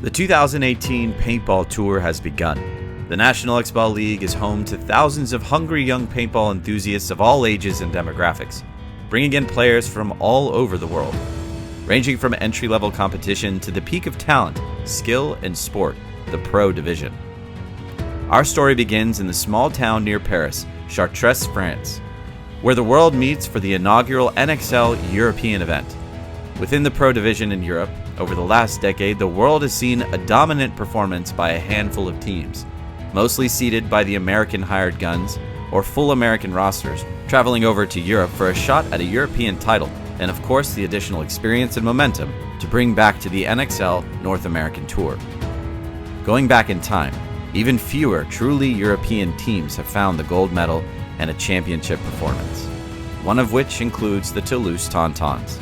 The 2018 Paintball Tour has begun. The National Xball League is home to thousands of hungry young paintball enthusiasts of all ages and demographics, bringing in players from all over the world, ranging from entry-level competition to the peak of talent, skill, and sport, the pro division. Our story begins in the small town near Paris, Chartres, France, where the world meets for the inaugural NXL European event. Within the pro division in Europe, over the last decade, the world has seen a dominant performance by a handful of teams, mostly seeded by the American hired guns or full American rosters, traveling over to Europe for a shot at a European title, and of course the additional experience and momentum to bring back to the NXL North American Tour. Going back in time, even fewer truly European teams have found the gold medal and a championship performance, one of which includes the Toulouse TonTons.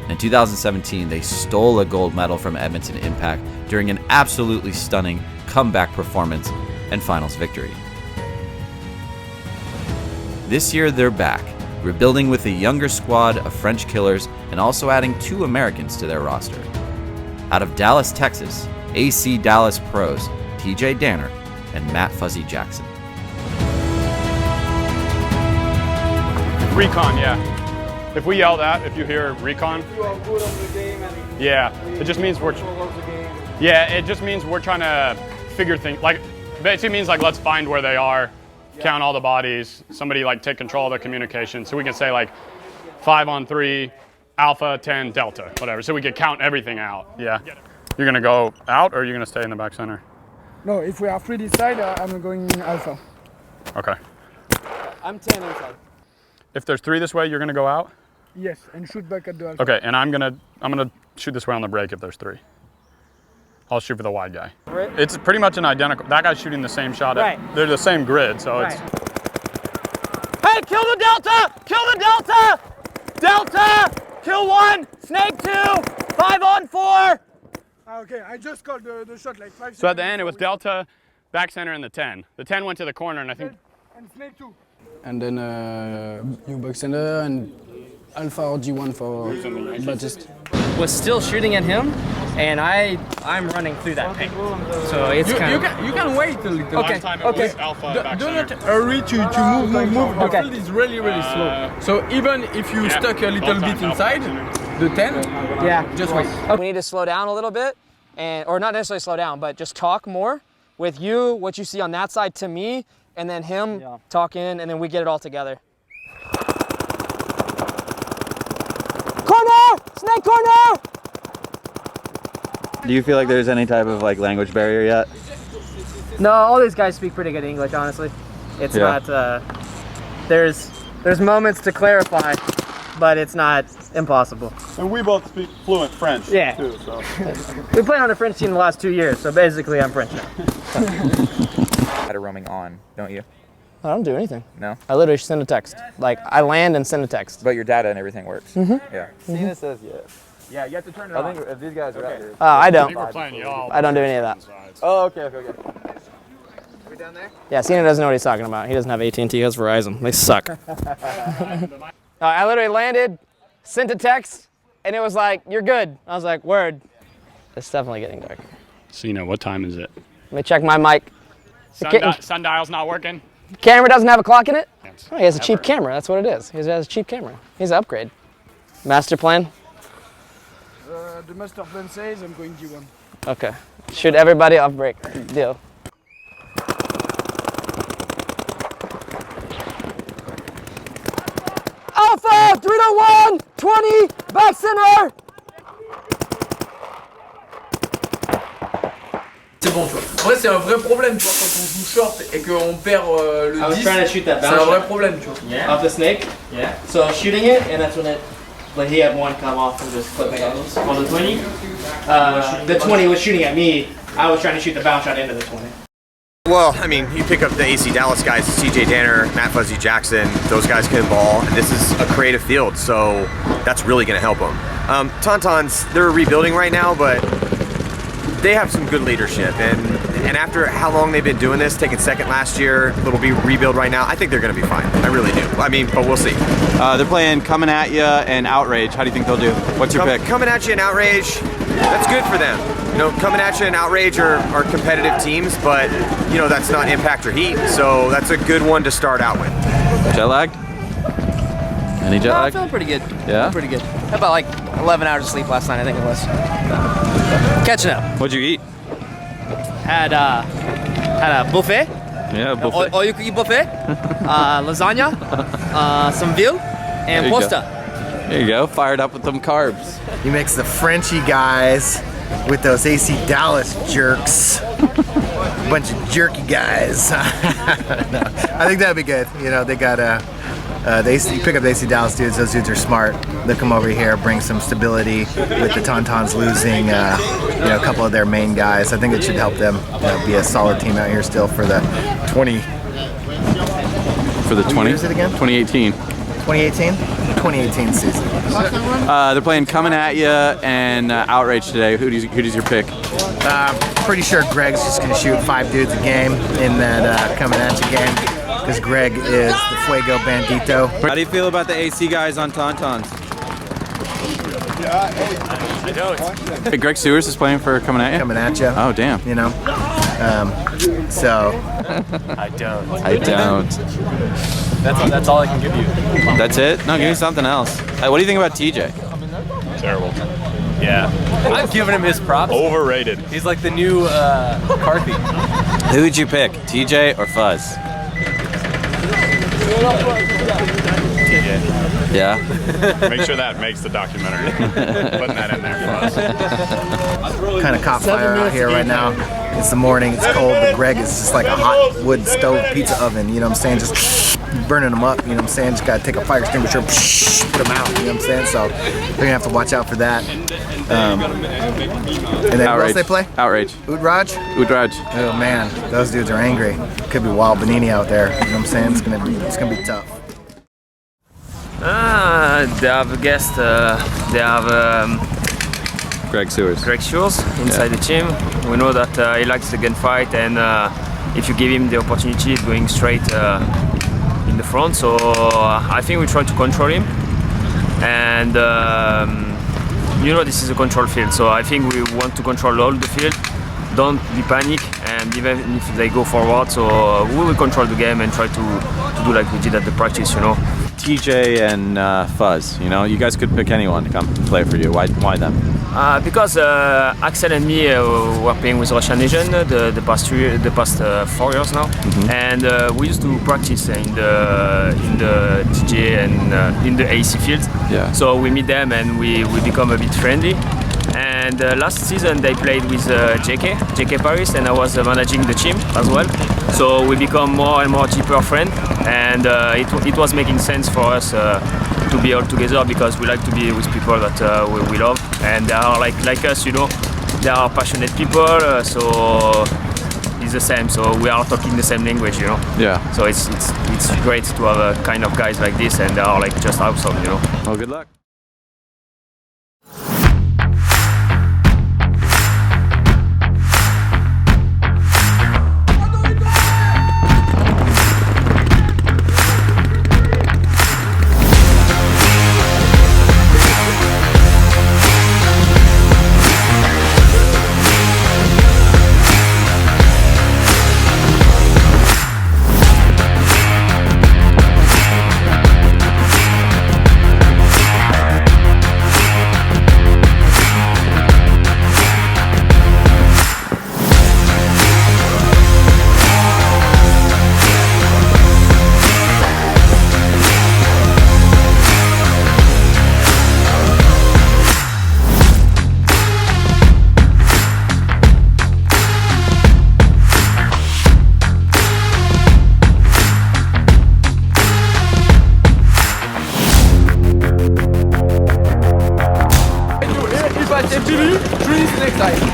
In 2017, they stole a gold medal from Edmonton Impact during an absolutely stunning comeback performance and finals victory. This year, they're back, rebuilding with a younger squad of French killers and also adding 2 Americans to their roster. Out of Dallas, Texas, AC Dallas pros TJ Danner and Matt Fuzzy Jackson. Recon, yeah. If we yell that, if you hear recon, you are good on the game and yeah, it just means we're trying to figure things, like basically means like let's find where they are, count all the bodies, somebody like take control of the communication, so we can say like 5 on 3, alpha, 10, delta, whatever, so we can count everything out. Yeah. You're gonna go out or you're gonna stay in the back center? No, if we are 3 this side, I'm going alpha. Okay. I'm 10 inside. If there's 3 this way, you're gonna go out? Yes, and shoot back at the alpha. Okay, and I'm gonna shoot this way on the break if there's 3. I'll shoot for the wide guy. Right. It's pretty much an identical. That guy's shooting the same shot. Right. They're the same grid, so Right. it's. Hey, kill the delta! Kill the delta! Delta! Kill 1! Snake 2! 5 on 4! Okay, I just called the shot like 5 seconds. So at the end, it was delta, back center, and the 10. The 10 went to the corner, and I think. And snake 2. And then new back center and alpha or G1 for Baptiste. Was still shooting at him, and I'm running through that paint. So it's kind of... You can wait a little. Okay, okay. Do not hurry to move. The field is really slow. So even if you stuck a little bit inside, the 10, Yeah. just wait. We need to slow down a little bit, or not necessarily slow down, but just talk more with you, what you see on that side to me, and then him talking, and then we get it all together. Corner! Snake corner! Do you feel like there's any type of language barrier yet? No, all these guys speak pretty good English, honestly. It's Yeah. not, there's moments to clarify, but it's not impossible. And we both speak fluent French, Yeah. too, so. We played on a French team the last 2 years, so basically I'm French now. Had a roaming on, don't you? I don't do anything. No? I literally send a text. Like, I land and send a text. But your data and everything works? Yeah. Cena says yes. Yeah, you have to turn it I think if these guys are out here. I don't. We're playing y'all. I don't do any of that. Oh, okay. We down there? Yeah, Cena doesn't know what he's talking about. He doesn't have AT&T, he has Verizon. They suck. I literally landed, sent a text, and it was like, you're good. I was like, word. It's definitely getting dark. Cena, what time is it? Let me check my mic. Sundial's not working? Camera doesn't have a clock in it? Oh, he has a cheap camera, that's what it is. He has a cheap camera. He's an upgrade. Master plan? The master plan says I'm going G1. Okay. Shoot everybody off break. Deal. Alpha, 3 to 1, 20, back center. C'est bon, tu vois. En vrai, c'est un vrai problème, tu vois, quand on joue short et qu'on perd le 10. trying to shoot that C'est un vrai problème, tu vois. Yeah. Off the snake? Yeah. So I was shooting it, and that's when it, like he had one come off and just clip me on the 20. The 20 was shooting at me. I was trying to shoot the bounce shot into the 20. Well, I mean, you pick up the AC Dallas guys, TJ Danner, Matt Fuzzy Jackson, those guys can ball, and this is a creative field, so that's really going to help them. TonTons, they're rebuilding right now, but they have some good leadership, and And after how long they've been doing this, taking second last year, little rebuild right now, I think they're going to be fine. I really do. I mean, but we'll see. They're playing Coming At Ya and Outrage. How do you think they'll do? What's your pick? Coming At Ya and Outrage, that's good for them. You know, Coming At Ya and Outrage are competitive teams, but, you know, that's not Impact or Heat, so that's a good one to start out with. Jet lagged? Any jet No, I'm lag? feeling pretty good. Yeah? I'm pretty good. Had about like 11 hours of sleep last night, I think it was. Catching up. What'd you eat? Had a buffet. Yeah, buffet. All you can eat buffet. Lasagna, some veal, and There you go. pasta. There you go, fired up with them carbs. He makes the Frenchy guys with those AC Dallas jerks. Bunch of jerky guys. No, I think that'd be good. You know, they got you pick up the AC Dallas dudes. Those dudes are smart. They'll come over here, bring some stability with the TonTons losing, you know, a couple of their main guys. I think it should help them be a solid team out here still for the 20. For the What 20? year is it again? 2018. 2018? 2018 season. They're playing Coming At Ya and Outrage today. Who's your pick? Pretty sure Greg's just going to shoot 5 dudes a game in that Coming At Ya game. Because Greg is the Fuego Bandito. How do you feel about the AC guys on TonTons? I don't. Hey, Greg Sewers is playing for Coming At Ya? Coming at you. Oh, damn. You know? So. I don't. I don't. That's all I can give you. That's it? No, give me something else. What do you think about TJ? Terrible. Yeah. I've given him his props. Overrated. He's like the new McCarthy. Who would you pick, TJ or Fuzz? Yeah? Make sure that makes the documentary. Putting that in there for us. Kind of caught fire out here right now. It's the morning, it's cold, but Greg is just like a hot wood stove pizza oven, you know what I'm saying? Just burning them up, you know what I'm saying? Just gotta take a fire extinguisher, put them out, you know what I'm saying? So they're gonna have to watch out for that. And then what else they play? Outrage. Udraj? Udraj. Oh man, those dudes are angry. Could be Wild Benini out there, you know what I'm saying? It's gonna be tough. They have a guest. They have Greg Sewers. Greg Sewers inside the team. We know that he likes the gunfight, and if you give him the opportunity, he's going straight in the front. So I think we try to control him, and you know this is a control field. So I think we want to control all the field. Don't be panic, and even if they go forward, so we will control the game and try to do like we did at the practice, you know. TJ and Fuzz, you know, you guys could pick anyone to come play for you. Why them? Because Axel and me were playing with Russian Asian the past 4 years now, and we used to practice in the TJ and in the AC field. Yeah. So we meet them and we become a bit friendly. And last season they played with JK Paris, and I was managing the team as well. So we become more and more deeper friends, and it was making sense for us to be all together because we like to be with people that we love, and they are like us, you know. They are passionate people, so it's the same. So we are talking the same language, you know. Yeah. So it's great to have a kind of guys like this, and they are like just awesome, you know. Well, good luck.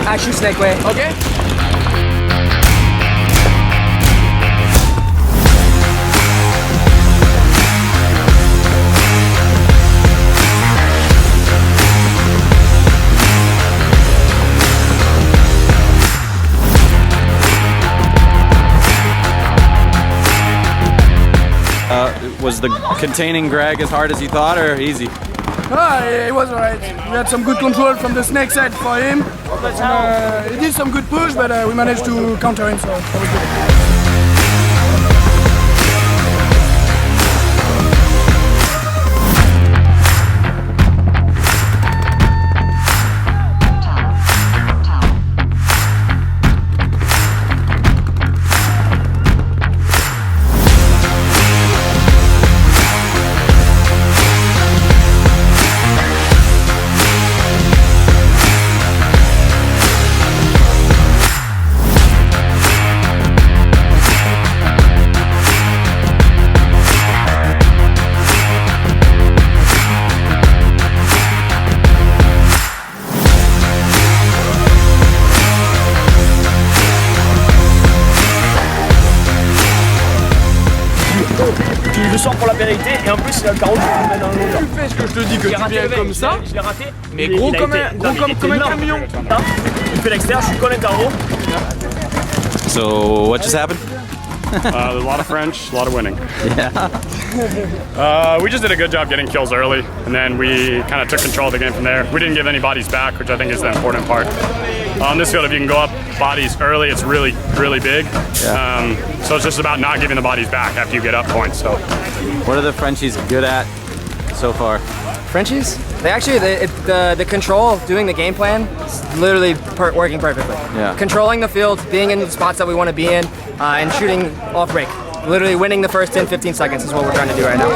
Actually, snake way. Okay? Was the containing Greg as hard as you thought, or easy? It was alright. We had some good control from the snake side for him. He did some good push, but we managed to counter him, so that was good. Je sors pour la vérité et en plus il a le carreau qui me met dans le longueur. Tu fais ce que je te dis que tu viens comme ça. Je l'ai raté. Mais gros comme un camion. Il fait l'extérieur, je suis collé carreau. So what just happened? A lot of French, a lot of winning. Yeah. We just did a good job getting kills early, and then we kind of took control of the game from there. We didn't give any bodies back, which I think is the important part. On this field, if you can go up bodies early, it's really, really big. Yeah. So it's just about not giving the bodies back after you get up points. So, what are the Frenchies good at so far? Frenchies? They actually, the control of doing the game plan is literally working perfectly. Yeah. Controlling the field, being in the spots that we want to be in, and shooting off break. Literally winning the first 10-15 seconds is what we're trying to do right now.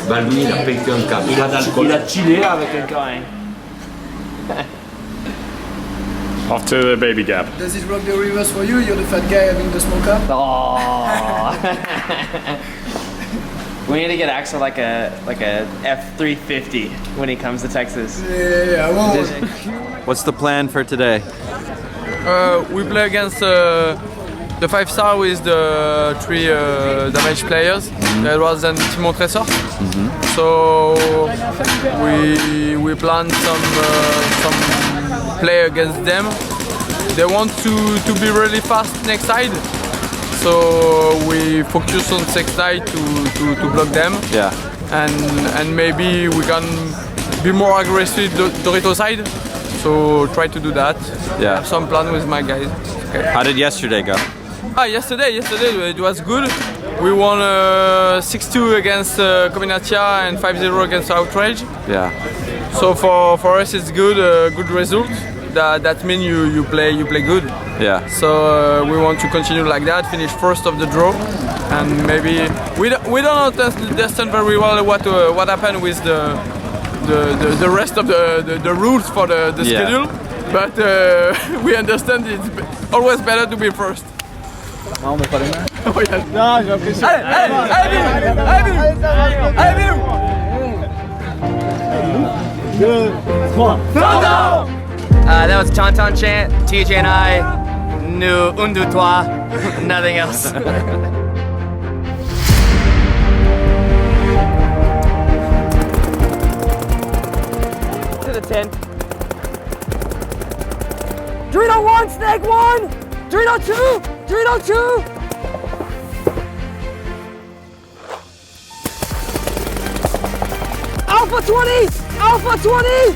Bah lui il a pété un câble. Il a chillé avec un carré. off to the baby gap. Does it rock the reverse for you? You're the fat guy having the small car? Oh. We need to get Axel like a F350 when he comes to Texas. Yeah, I won't. What's the plan for today? We play against the 5-star with the 3 damage players. That was then Timon Tresor. So we plan some play against them. They want to be really fast next side. So we focus on sex side to block them. Yeah. And maybe we can be more aggressive Dorito side. So try to do that. Yeah. I have some plan with my guys. Okay. How did yesterday go? Yesterday it was good. We won 6-2 against Combinatia and 5-0 against Outrage. Yeah. So for us it's good, good result. That means you play good. Yeah. So we want to continue like that, finish first of the draw, and maybe we don't understand very well what happened with the rest of the rules for the schedule, but we understand it's always better to be first. Non, mais pas les mains. Oh, yeah. Non, j'ai l'impression. That was TonTon chant. TJ and I knew un, deux, trois, nothing else. To the 10. Dorito 1, Snake 1! Dorito 2! Dorito 2! Alpha 20! Alpha 20!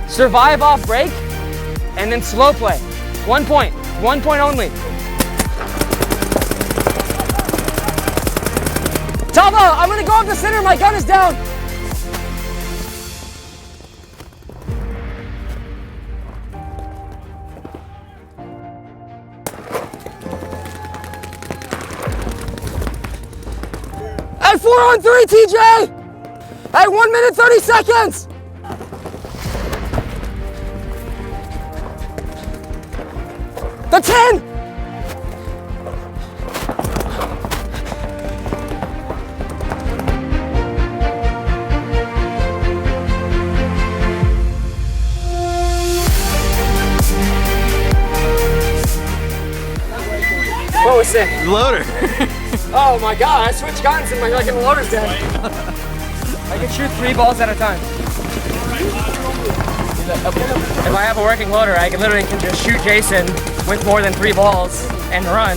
Survive off break, and then slow play. 1 point only. Tava, I'm gonna go up the center, my gun is down. At 4-on-3, TJ! At 1 minute 30 seconds! The 10! What was sick? Loader. Oh my god, I switched guns and like in the loader's dead. I can shoot 3 balls at a time. If I have a working loader, I can literally just shoot Jason with more than 3 balls and run.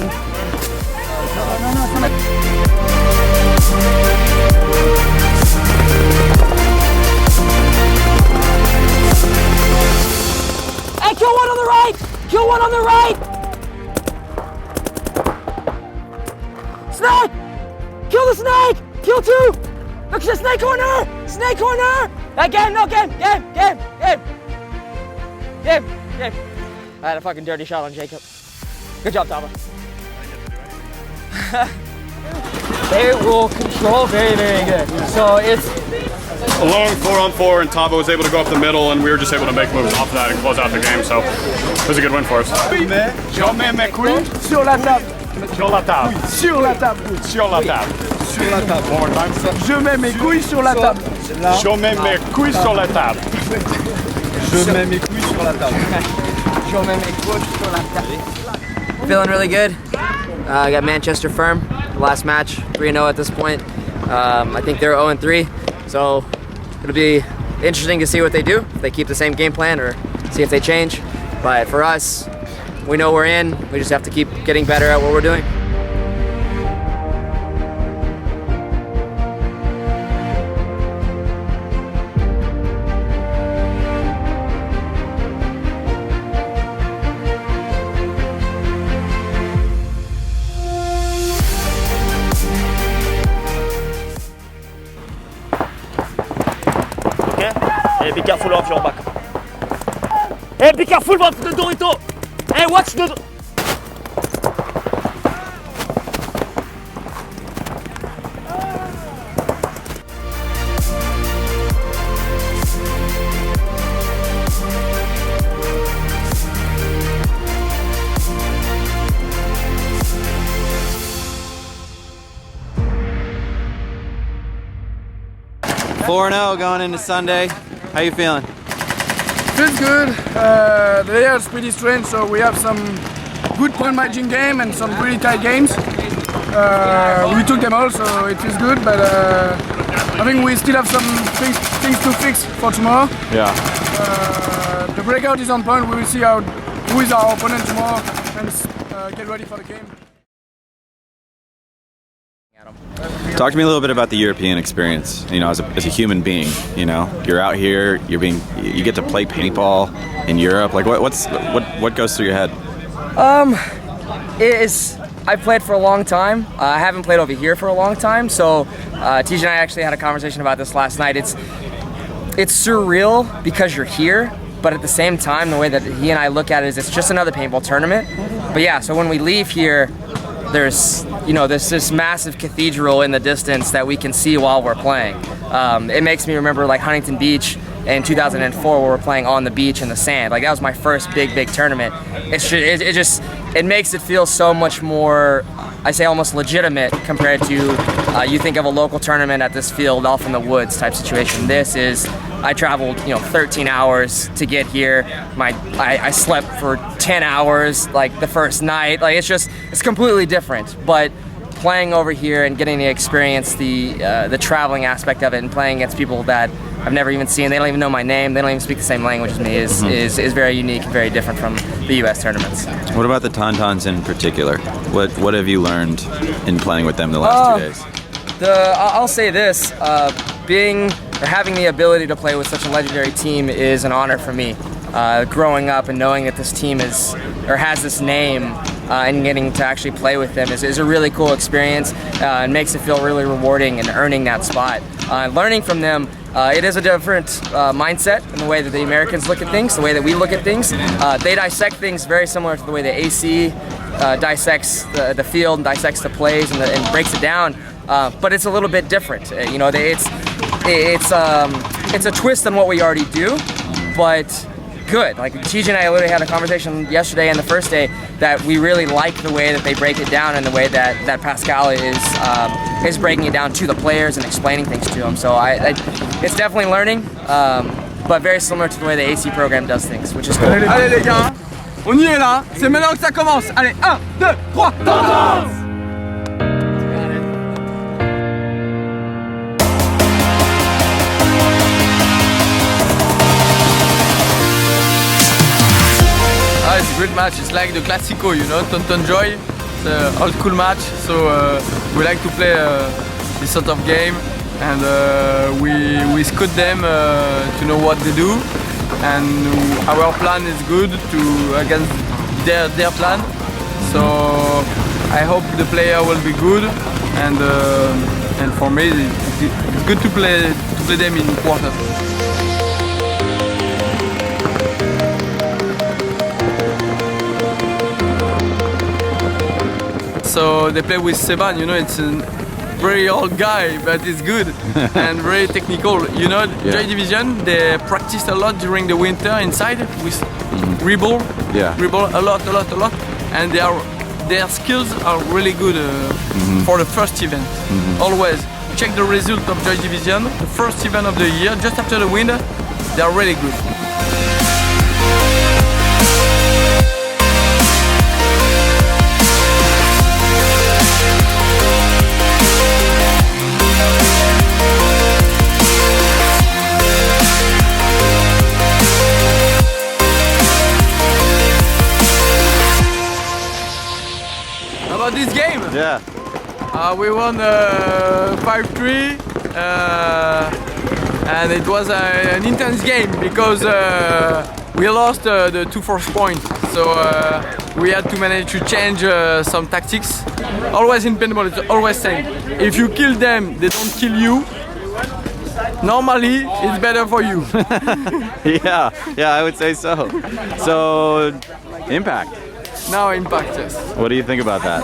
Hey, kill one on the right! Kill one on the right! Snake! Kill the snake! Kill 2! Look, snake corner! Snake corner! Game. I had a fucking dirty shot on Jacob. Good job, Taba. They will control very, very good. So it's a long 4-on-4, and Taba was able to go up the middle, and we were just able to make moves off of that and close out the game. So it was a good win for us. Je mets mes couilles sur la table. Sur la table. Sur la table. Sur la table. Sur la table. One more time. Je mets mes couilles sur la table. Je mets mes couilles sur la table. Je mets mes couilles sur la table. Je mets mes couilles sur la table. feeling really good. I got Manchester firm. Last match, 3-0 at this point. I think they're 0-3, so it'll be interesting to see what they do. If they keep the same game plan or see if they change. But for us, we know we're in. We just have to keep getting better at what we're doing. Hey, be careful of your back. Hey, be careful of the Dorito. Hey, watch the... Four 4-0 going into Sunday. How you feeling? Feels good. The air is pretty strange, so we have some good point matching game and some really tight games. We took them all, so it feels good. But I think we still have some things to fix for tomorrow. Yeah. The breakout is on point. We will see who is our opponent tomorrow and get ready for the game. Talk to me a little bit about the European experience. You know, as a human being, you know, you're out here, you get to play paintball in Europe. Like, what goes through your head? I've played for a long time. I haven't played over here for a long time. So, TJ and I actually had a conversation about this last night. It's surreal because you're here, but at the same time, the way that he and I look at it is it's just another paintball tournament. But yeah, so when we leave here, there's this massive cathedral in the distance that we can see while we're playing. It makes me remember like Huntington Beach in 2004 where we're playing on the beach in the sand. Like that was my first big tournament. It makes it feel so much more, I say almost legitimate compared to you think of a local tournament at this field off in the woods type situation. This is, I traveled 13 hours to get here. I slept for 10 hours like the first night. Like it's completely different. But playing over here and getting to experience the traveling aspect of it and playing against people that I've never even seen, they don't even know my name, they don't even speak the same language as me is very unique and very different from the US tournaments. What about the TonTons in particular? What have you learned in playing with them the last 2 days? I'll say this, having the ability to play with such a legendary team is an honor for me. Growing up and knowing that this team has this name and getting to actually play with them is a really cool experience. It makes it feel really rewarding and earning that spot. Learning from them, it is a different mindset in the way that the Americans look at things, the way that we look at things. They dissect things very similar to the way the AC dissects the field and dissects the plays and breaks it down. But it's a little bit different. It's a twist on what we already do, but good. Like TJ and I literally had a conversation yesterday and the first day that we really like the way that they break it down and the way that Pascal is breaking it down to the players and explaining things to them. So it's definitely learning, but very similar to the way the AC program does things, which is cool. Allez les gars, On y est là, c'est maintenant que ça commence. Allez, 1, 2, 3, TonTons! It's a great match. It's like the Classico, you know, Tonton Joy. It's an old school match, so we like to play this sort of game, and we scout them to know what they do, and our plan is good to against their plan. So I hope the player will be good, and for me it's good to play them in quarters. So they play with Seban, you know, it's a very old guy, but he's good and very technical. You know, Joy Division, they practiced a lot during the winter inside with reball, a lot, and their skills are really good for the first event. Always check the result of Joy Division, the first event of the year, just after the winter, they are really good. This game? Yeah. We won 5-3 and it was an intense game because we lost the 2 first points, so we had to manage to change some tactics. Always in paintball, it's always same. If you kill them, they don't kill you. Normally, it's better for you. yeah, I would say so. So, Impact. Now Impact, yes. What do you think about that?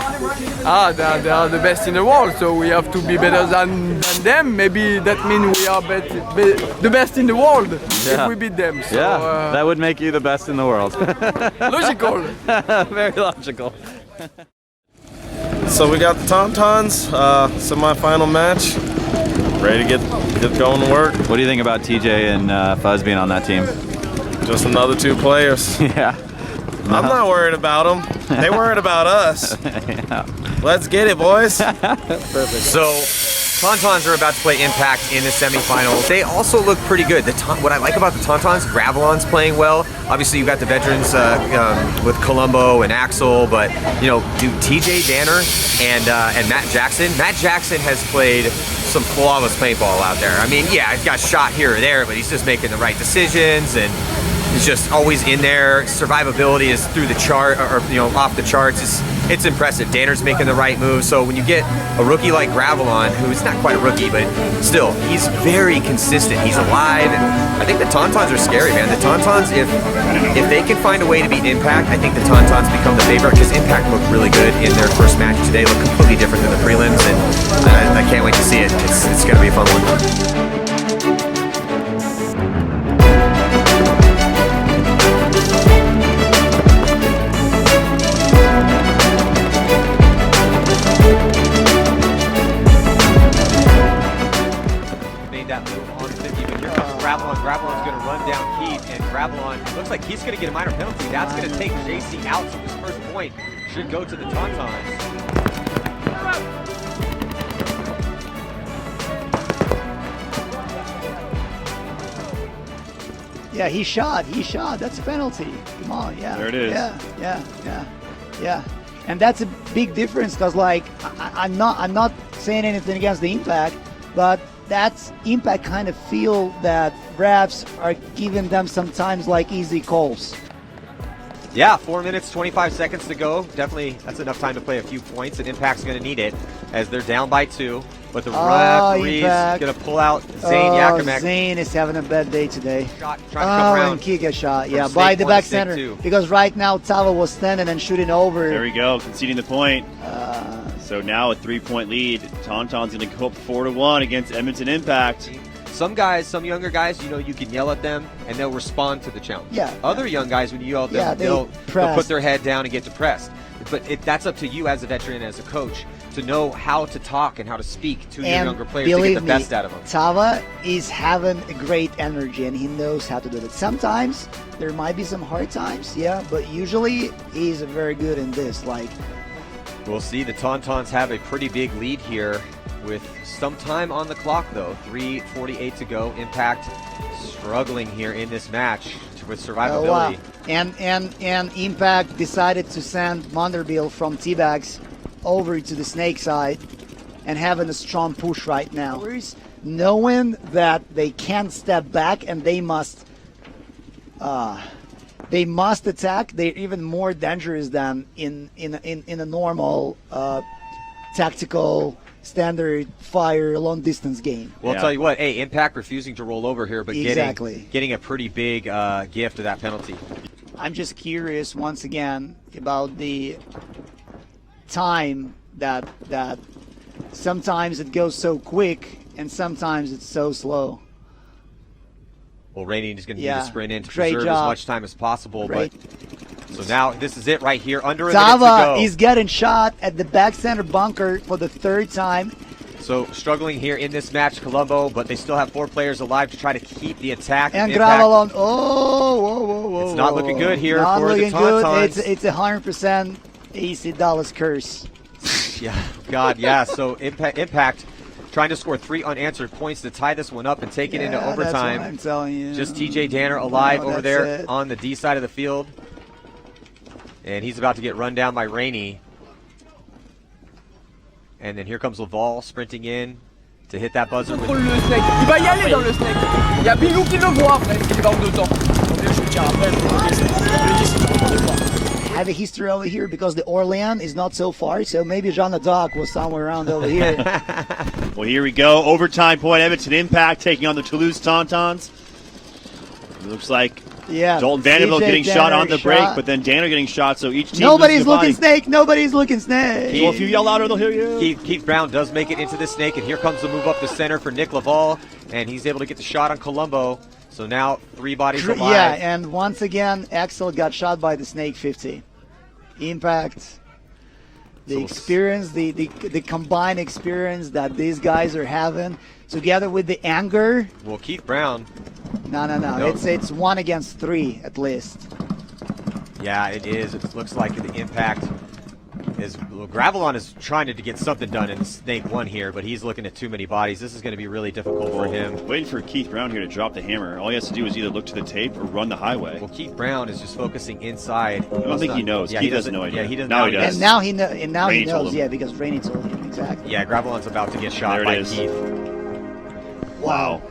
They are the best in the world, so we have to be better than them. Maybe that means we are the best in the world if we beat them. So, that would make you the best in the world. Logical. Very logical. So we got the TonTons, semi-final match. Ready to get going to work. What do you think about TJ and Fuzz being on that team? Just another 2 players. Yeah. No. I'm not worried about them. They worried about us. Let's get it, boys. Perfect. So, TonTons are about to play Impact in the semifinal. They also look pretty good. What I like about the TonTons, Gravelon's playing well. Obviously, you've got the veterans with Colombo and Axel, but you know, TJ Danner and Matt Jackson. Matt Jackson has played some flawless paintball out there. I mean, yeah, he's got shot here or there, but he's just making the right decisions and he's just always in there. Survivability is through the chart, or you know, off the charts. It's impressive. Danner's making the right move. So when you get a rookie like Gravelon, who's not quite a rookie, but still, he's very consistent. He's alive. And I think the TonTons are scary, man. The TonTons, if they can find a way to beat Impact, I think the TonTons become the favorite because Impact looked really good in their first match today. Look completely different than the prelims, and I can't wait to see it. It's going to be a fun one. Gravelon's going to run down Keith, and Gravelon looks like he's going to get a minor penalty. That's going to take JC out, so his first point should go to the TonTons. Yeah, he shot. That's a penalty. Come on, yeah. There it is. Yeah. And that's a big difference because, like, I'm not saying anything against the Impact, but that's Impact kind of feel that refs are giving them sometimes like easy calls. Yeah, 4 minutes, 25 seconds to go. Definitely, that's enough time to play a few points, and Impact's going to need it as they're down by 2. But the referee's going to pull out Zane Yakimek. Zane is having a bad day today. Trying to come around. And kick a shot, yeah, by the back center. Because right now Tava was standing and shooting over. There we go, conceding the point. So now a 3-point lead. TonTon's going to go up 4-1 against Edmonton Impact. Some guys, some younger guys, you know, you can yell at them and they'll respond to the challenge. Yeah. Other young guys, when you yell at them, they'll put their head down and get depressed. that's up to you as a veteran, as a coach, to know how to talk and how to speak to your younger players to believe get the best out of them. Tava is having a great energy, and he knows how to do it. Sometimes there might be some hard times, yeah, but usually he's very good in this. Like, we'll see. The TonTons have a pretty big lead here with some time on the clock, though. 3:48 to go. Impact struggling here in this match with survivability. Wow. And Impact decided to send Monderbill from T-Bags over to the Snake side and having a strong push right now. Knowing that they can't step back and they must attack. They're even more dangerous than in a normal tactical standard fire long distance game. Well, I'll tell you what, hey, Impact refusing to roll over here, but Exactly. getting a pretty big gift of that penalty. I'm just curious once again about the time that sometimes it goes so quick and sometimes it's so slow. Well, Rainey is going to need to sprint in to Great preserve job. as much time as possible. But so now this is it right here, under a Tava minute to go. is getting shot at the back center bunker for the third time. So struggling here in this match, Colombo, but they still have 4 players alive to try to keep the attack. And Impact. Gravelon, whoa. It's not looking good here not for looking the TonTons. Good. It's 100% AC Dallas curse. Yeah, God, yeah. So Impact trying to score 3 unanswered points to tie this one up and take it into overtime. That's what I'm telling you. Just TJ Danner alive over there it. on the D side of the field. And he's about to get run down by Rainey. And then here comes Laval sprinting in to hit that buzzer. Contrôle le snake. Il va y aller dans le snake. Il y a Bilou qui le voit après, il va en deux temps. I have a history over here because the Orléans is not so far, so maybe Jean the Doc was somewhere around over here. Well, here we go. Overtime point. Edmonton Impact taking on the Toulouse TonTons. It looks like Dalton Vanderbilt getting shot on the break, but then Danner getting shot, so each team Nobody's looking snake. Nobody's looking snake. Well, if you yell louder, they'll hear you. Keith Brown does make it into the snake, and here comes the move up the center for Nick Laval, and he's able to get the shot on Colombo. So now 3 bodies alive. Yeah, and once again, Axel got shot by the Snake 50. Impact, the experience, the combined experience that these guys are having, together with the anger. Well, Keith Brown. No. It's 1 against 3 at least. Yeah, it is. It looks like the Impact is. Well, Gravelon is trying to get something done in Snake 1 here, but he's looking at too many bodies. This is going to be really difficult for him. Waiting for Keith Brown here to drop the hammer. All he has to do is either look to the tape or run the highway. Well, Keith Brown is just focusing inside. I don't think he knows. Yeah, Keith has no idea. Yeah, he doesn't. Now he does. And now he knows. Yeah, because Rainey told him exactly. Yeah, Gravelon's about to get shot by Keith. Wow.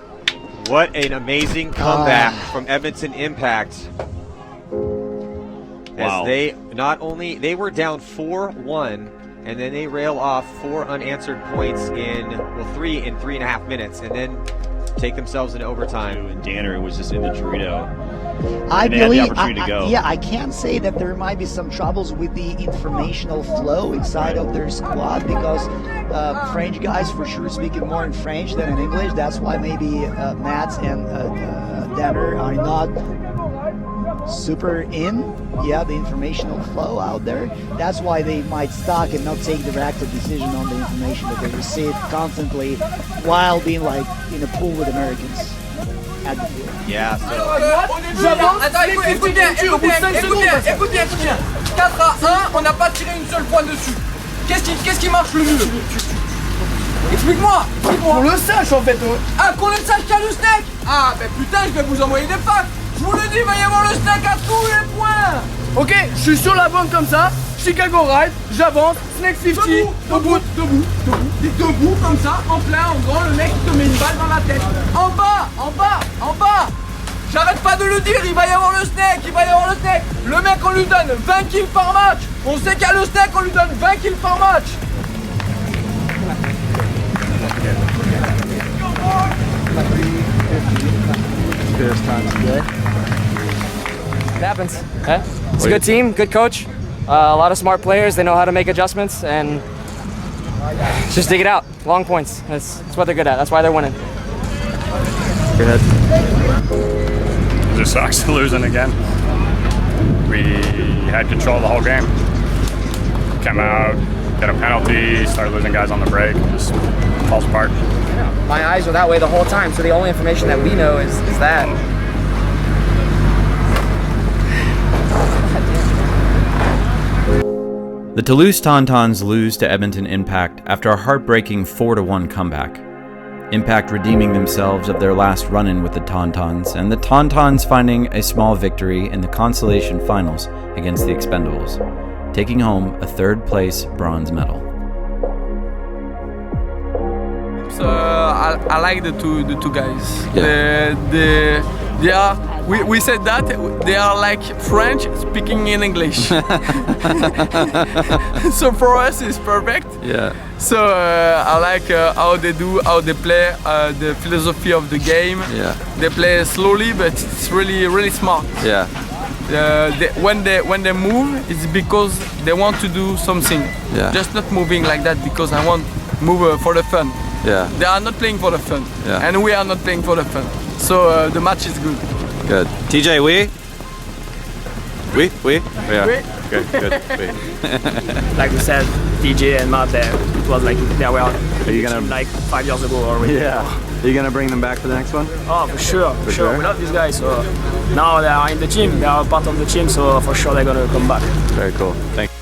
What an amazing comeback from Edmonton Impact. As they they were down 4-1, and then they rail off 4 unanswered points in 3 in 3.5 minutes, and then take themselves into overtime. And Danner was just in the Dorito. I believe. believe. Had the opportunity to go. Yeah, I can't say that there might be some troubles with the informational flow inside of their squad because French guys for sure speaking more in French than in English. That's why maybe Matt and Danner are not super in the informational flow out there. That's why they might stock and not take the active decision on the information that they receive constantly while being like in a pool with Americans at the field. Yeah, so écoute bien. 4-1, on n'a pas tiré une seule fois dessus. Qu'est-ce qui marche le mieux? Explique-moi. Qu'on le sache en fait. Ah, qu'on le sache qu'il y a le snake. Ah, ben putain, je vais vous envoyer des packs. Je vous le dis, il va y avoir le snake à tous les points. Ok, je suis sur la bande comme ça. Chicago Ride, j'avance, Snake 50, debout, comme ça, en plein, en grand, le mec te met une balle dans la tête. En bas. J'arrête pas de le dire, il va y avoir le snake. Le mec, on lui donne 20 kills par match. On sait qu'il y a le snake, on lui donne 20 kills par match. It happens. It's a good team, good coach, a lot of smart players. They know how to make adjustments and just dig it out. Long points. That's what they're good at. That's why they're winning. Go ahead. It just sucks losing again. We had control the whole game. come out, get a penalty, start losing guys on the break, just falls apart. My eyes were that way the whole time, so the only information that we know is that. The Toulouse TonTons lose to Edmonton Impact after a heartbreaking 4-1 comeback. Impact redeeming themselves of their last run-in with the TonTons, and the TonTons finding a small victory in the consolation finals against the Expendables, taking home a third-place bronze medal. I like the two guys. Yeah. They are. We said that they are like French speaking in English. So for us, it's perfect. Yeah. So I like how they play, the philosophy of the game. Yeah. They play slowly, but it's really smart. Yeah. When they move, it's because they want to do something. Yeah. Just not moving like that because I want move for the fun. Yeah. They are not playing for the fun, Yeah. and we are not playing for the fun. So the match is good. Good. TJ, we? We? Yeah. Oui. Good. Like we said, DJ and Matt, it was like they were like 5 years ago already. Yeah. Are you gonna bring them back for the next one? Oh, for sure. sure? We love these guys. So now they are in the team. They are part of the team. So for sure they're gonna come back. Very cool. Thank you.